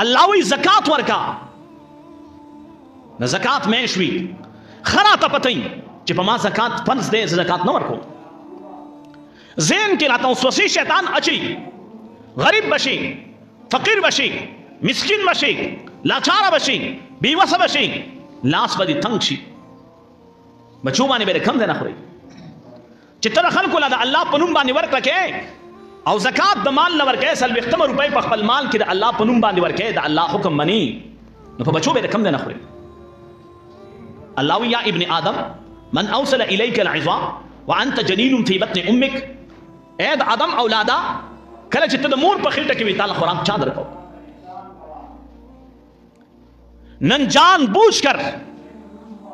الله وی زکات ورکا د زکات میشوي خرا ته پتئ چې په ما زکات فرض دی زکات نه ورکوم ذهن کې راته وسوسې شیطان اچي غریب بشي فقیر بشي مسکین بشي لاچاره بشي بیوسه بشي لاس به دې تنګ شي بچو باندې به کم دی نه خوري چې تر خلکو له د الله په نوم باندې ورکړه کې او زکات د مال نه ورکې 40 روپۍ په خپل مال کې د الله په نوم باندې ورکې د الله حکم مني نو په بچو به کم دی نه خوري الله یا ابن آدم من اوصل الیک العظام وانت جنین فی بطن امک اے د آدم اولادا کله چې ته د مور په خېټه کې وي تعالی خوراک چا درکو نن جان بوجھ کر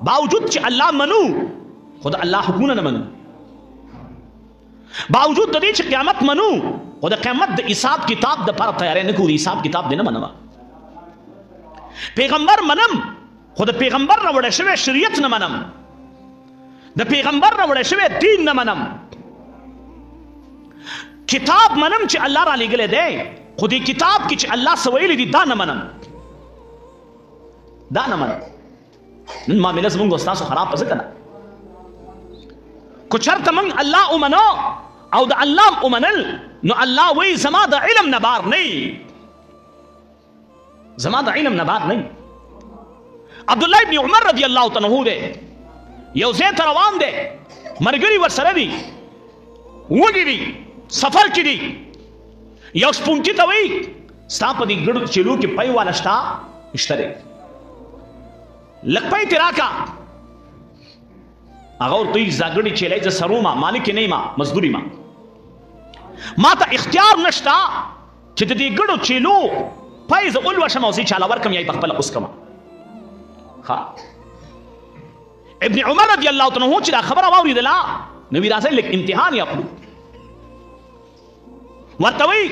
باوجود چې الله منو خود الله حکمونه نه منو باوجود د دې چې قیامت منو خو د قیامت د حساب کتاب د پر تیارې نه کوي حساب کتاب دې نه منو پیغمبر منم خو د پیغمبر نه وړه شوی شریعت نه منم د پیغمبر نه وړه شوی دین نه منم کتاب منم چې الله را لګلې دی خو دې کتاب کې چې الله سویل دي دا نه منم دا نه منم نن معاملې زموږ استاد خراب پس کنه کو چرته من الله اومنو او د الله اومنل نو الله وی زما د علم نه بار نه زما د علم نه بار نه عبد الله ابن عمر رضی الله تعالی عنہ دے یو ځای ته روان دی مرګري ورسره دي وګړي دي سفر کې دي یو سپونکی ته وی ستا په دې ګړو چلو کې پای والا شتا اشتره لک پای تراکا هغه ورته زګړي چلای ز سروما مالک نه ما مزدوري ما ته اختیار نشتا چې دې ګړو چلو پای ز اول وشم او سي چاله ورکم یای په خپل اوس کما ها ابن عمر رضی الله تعالی عنہ چې دا خبره واوریدله نو وی راځي لیک امتحان یې خپل ورته وی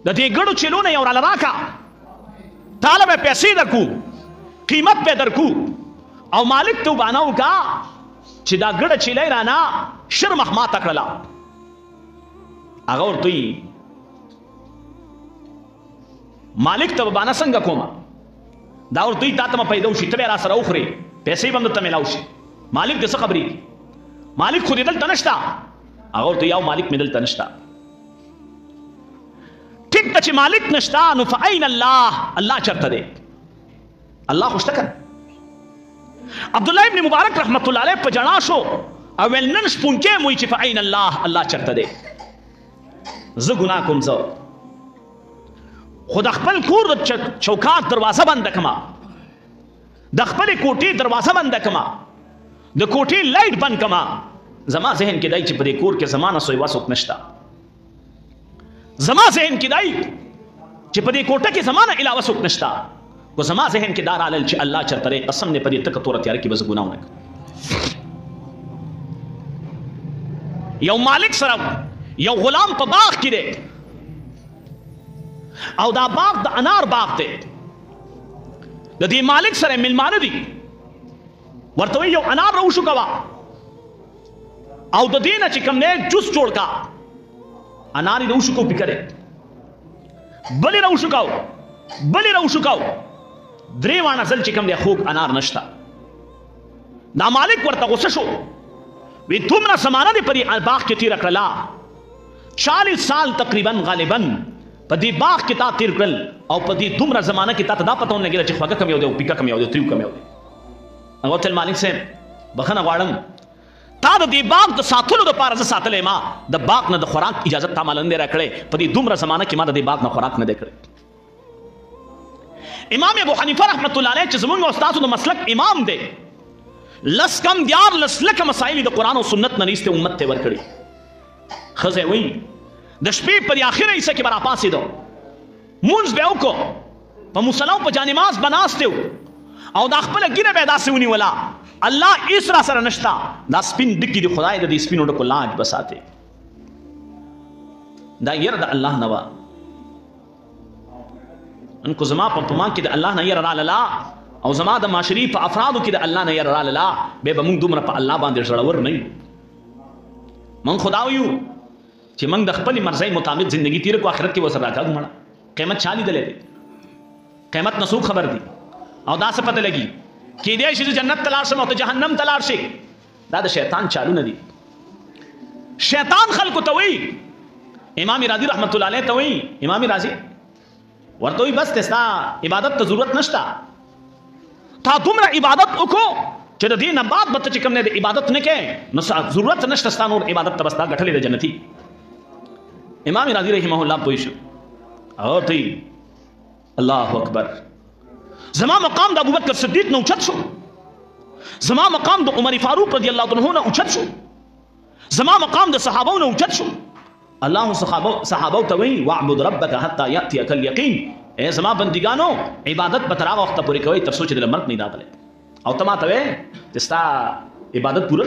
د دې ګړو چلو نه یو را راکا طالب پیسې درکو قیمت په درکو او مالک ته باناو کا چې دا ګړه چلای رانا شرمخ ما تکړه هغه ورته مالک ته باندې څنګه کومه دا ورته تا ته پیدا وشي ته را سره وخوري پیسې باندې ته ملاوي شي مالک د څه خبري مالک خو دې دلته نشتا هغه ورته یو مالک مې دلته نشتا ټیک ته چې مالک نشتا نو فاین الله الله چرته دی الله خوشتکن عبد الله ابن مبارک رحمت الله علیه په جنا شو او ولنن شپونکې موي چې فاین الله الله چرته دی زه ګناه کوم زه خود خپل کور چوکات دروازه بند کما د خپل کوټې دروازه بند کما د کوټې لایټ بند کما زما ذهن کې دای چې په دې کور کې زمانہ سوې واسوک نشتا زما ذهن کې دای چې په دې کوټه کې زمانہ علاوه سوک نشتا کو زما ذهن کې دار علل چې الله چرته قسم نه په دې تک تور تیار کې بس ګناونه یو مالک سره یو غلام په باغ کې دی او دا باغ د انار باغ دی د دې مالک سره ملمانه دي ورته یو انار راو شو کوا او د دې نه چې کوم نه جوس جوړ کا انار راو شو کو پکړه بلې راو شو کاو بلې راو شو کاو درې وانه ځل چې کوم دی خوب انار نشتا دا مالک ورته غوسه شو وی تمره سمانه دی پرې باغ کې تیر کړلا 40 سال تقریبا غالبا په دې باغ کې تا تیر کړل او په دې دومره زمانہ کې تا ته دا پته ونه لګیږي چې خوګه کم یو دی او پیکا کم یو دی تریو کم یو دی هغه تل مالک صاحب بخنه غواړم تا د دې باغ د ساتلو لپاره زه ساتلې ما د باغ نه د خوراک اجازه تا مالندې راکړې په دې دومره زمانہ کې ما د دې باغ نه خوراک نه دی کړې امام ابو حنیفه رحمت الله علیه چې زموږ استاد د مسلک امام دی لس کم دیار لس لکه مسائل د قران او سنت نه نيسته امت ته ورکړي خزه وی د شپې پر اخره حصہ کې برا پاسې دو مونږ به وکړو په مصلاو په جانماز بناسته او د خپل ګیره به داسې ونی ولا الله اسرا سره نشتا دا سپین ډکی دی خدای د دې سپینو ډکو لاج بساته دا ير د الله نوا انکو زما په پما کې د الله نه ير را لاله او زما د معاشري په افرادو کې د الله نه ير را لاله به موږ دومره په الله باندې ژړور نه یو من خدای یو چې موږ د خپل مرزي مطابق ژوندۍ تیر کو آخرت کې وسره راکاږو مړه قیامت چالي دلې क़यामत नसू खबर दी और दा से पता लगी कि दे शि जन्नत तलाश में तो जहन्नम तलाश दा शैतान चालू नदी शैतान खल्क तवई इमाम राजी रहमतुल्लाह अलैह तवई इमाम राजी वर्तोई बस तेस्ता इबादत तो जरूरत नश्ता था तुमरा इबादत उको चलो दीन बाद बत चिकम ने इबादत ने के नसा जरूरत नश्ता और इबादत तबस्ता गठले दे जन्नती इमाम राजी रहमहुल्लाह पोइश और थी अल्लाह अकबर जमा मकाम द अबू बकर सिद्दीक ने उछत छो जमा मकाम द उमर फारूक रजी अल्लाह तआला ने उछत छो जमा मकाम द सहाबा ने उछत छो अल्लाह सहाबा तवई वअबुद रब्बक हत्ता यातियकल यकीन ए जमा बंदिगानो इबादत बतरा वक्त पूरी कोई तर सोच दिल मर्द नहीं दातले और तमा तवे तिस्ता इबादत पूरा